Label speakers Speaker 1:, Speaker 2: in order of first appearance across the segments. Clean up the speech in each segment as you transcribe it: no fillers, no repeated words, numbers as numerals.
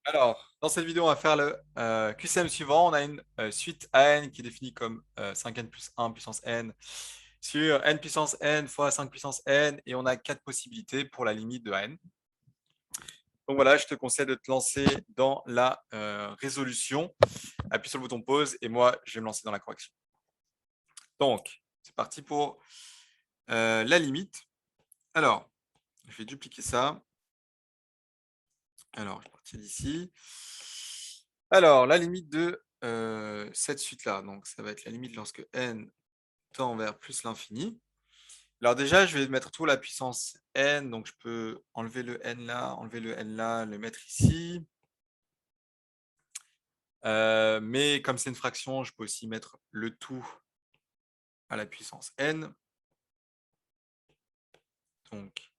Speaker 1: Alors, dans cette vidéo, on va faire le QCM suivant. On a une suite AN qui est définie comme 5n plus 1 puissance n sur n puissance n fois 5 puissance n, et on a 4 possibilités pour la limite de n. Donc voilà, je te conseille de te lancer dans la résolution. Appuie sur le bouton pause et moi, je vais me lancer dans la correction. Donc, c'est parti pour la limite. Alors, je vais dupliquer ça. Alors, je vais partir d'ici. Alors, la limite de cette suite-là, donc ça va être la limite lorsque n tend vers plus l'infini. Alors déjà, je vais mettre tout la puissance n, donc je peux enlever le n là, le mettre ici. Mais comme c'est une fraction, je peux aussi mettre le tout à la puissance n. Donc,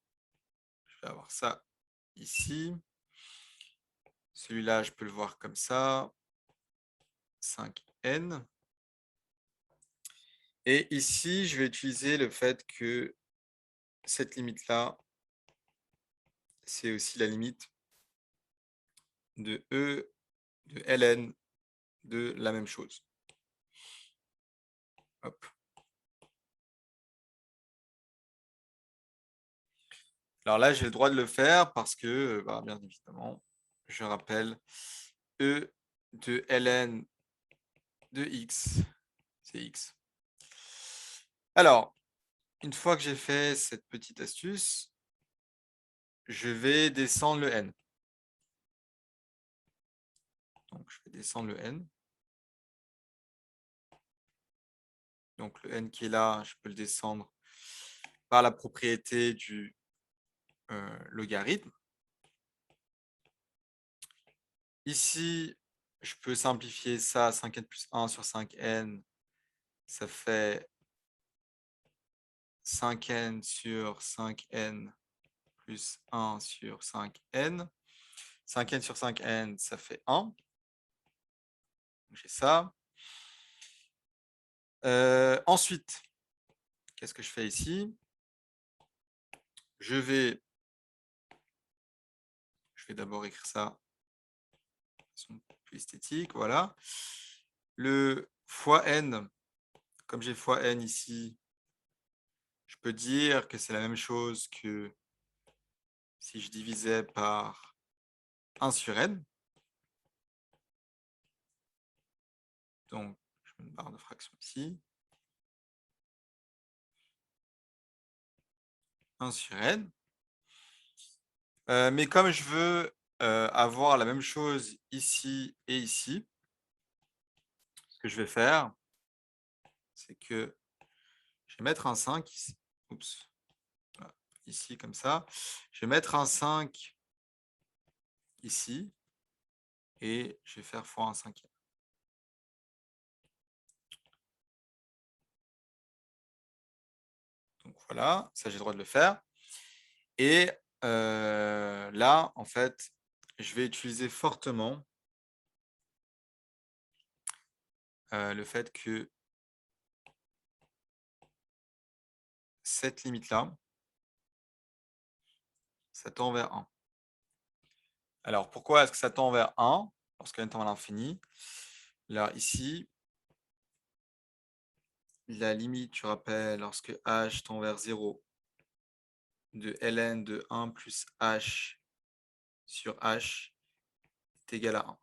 Speaker 1: je vais avoir ça ici. Celui-là, je peux le voir comme ça, 5n. Et ici, je vais utiliser le fait que cette limite-là, c'est aussi la limite de E de ln de la même chose. Hop. Alors là, j'ai le droit de le faire parce que, bien évidemment, je rappelle, E de ln de x, c'est x. Alors, une fois que j'ai fait cette petite astuce, je vais descendre le n. Donc, je vais descendre le n. Donc, le n qui est là, je peux le descendre par la propriété du logarithme. Ici, je peux simplifier ça, 5n plus 1 sur 5n, ça fait 5n sur 5n plus 1 sur 5n. 5n sur 5n, ça fait 1. J'ai ça. Ensuite, qu'est-ce que je fais ici? Je vais d'abord écrire ça de façon plus esthétique. Voilà. Le fois n, comme j'ai fois n ici, je peux dire que c'est la même chose que si je divisais par 1 sur n. Donc, je mets une barre de fraction ici. 1 sur n. Mais comme je veux avoir la même chose ici et ici, ce que je vais faire, c'est que je vais mettre un 5 ici. Oups. Voilà. Ici, comme ça. Je vais mettre un 5 ici et je vais faire fois un cinquième. Donc voilà, ça j'ai le droit de le faire. Et là, en fait, je vais utiliser fortement le fait que cette limite-là, ça tend vers 1. Alors, pourquoi est-ce que ça tend vers 1 lorsque n tend à l'infini? Là, ici, la limite, je rappelle, lorsque h tend vers 0, de ln de 1 plus h sur h est égal à 1.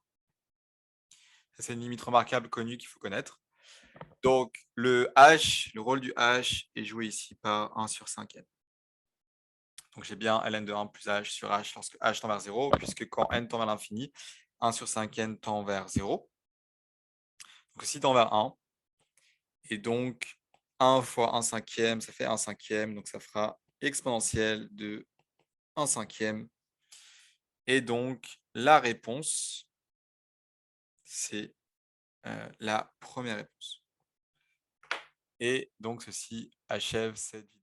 Speaker 1: Ça, c'est une limite remarquable connue qu'il faut connaître. Donc, le rôle du h est joué ici par 1 sur 5n. Donc, j'ai bien ln de 1 plus h sur h lorsque h tend vers 0, puisque quand n tend vers l'infini, 1 sur 5n tend vers 0. Donc, ici tend vers 1. Et donc, 1 fois 1 cinquième, ça fait 1 cinquième. Donc, ça fera exponentielle de 1 cinquième. Et donc, la réponse, c'est la première réponse. Et donc, ceci achève cette vidéo.